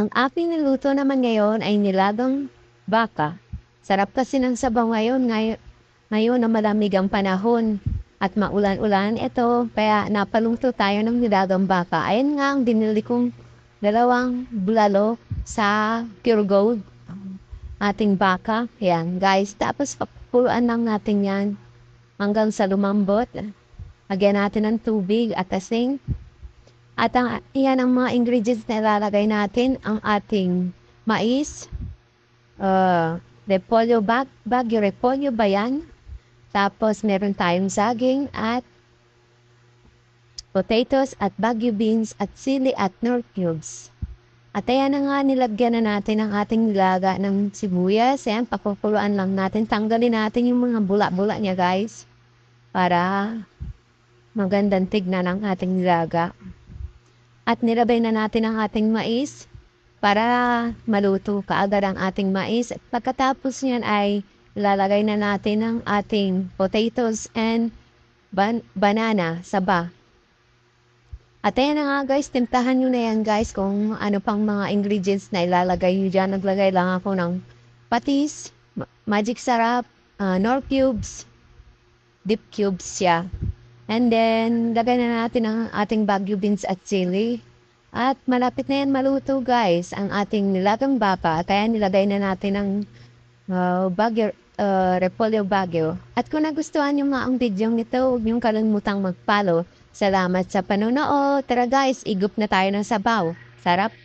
Ang aking niluto naman ngayon ay nilagang baka. Sarap kasi ng sabaw ngayon na malamig ang panahon at maulan-ulan. Ito, kaya napaluto tayo ng nilagang baka. Ayan nga ang binili kong dalawang bulalo sa Pure Gold. Ating baka. Yan, guys. Tapos papuluan lang natin yan hanggang sa lumambot. Lagyan natin ng tubig at asin. At iyan ang mga ingredients na ilalagay natin. Ang ating mais, repolyo, bagyo repolyo ba yan? Tapos meron tayong saging at potatoes at bagyo beans at sili at nor cubes. At ayan na nga, nilagyan na natin ang ating nilaga ng sibuyas. Ayan, papapuluan lang natin. Tanggalin natin yung mga bula-bula niya, guys. Para magandang tignan ang ating nilaga. At nilabay na natin ang ating mais para maluto kaagad ang ating mais. At pagkatapos niyan ay ilalagay na natin ang ating potatoes and banana saba. At ayan na nga guys, timplahan nyo na yan guys kung ano pang mga ingredients na ilalagay nyo dyan. Naglagay lang ako ng patis, magic sarap, nor cubes, dip cubes siya. And then, lagay na natin ang ating bagyo beans at chili. At malapit na yan maluto guys, ang ating nilagang baka. Kaya nilagay na natin ang repolyo bagyo. At kung nagustuhan nyo nga ang video nito, huwag niyong kalimutang mag-follow. Salamat sa panonood. Tara guys, igup na tayo ng sabaw. Sarap!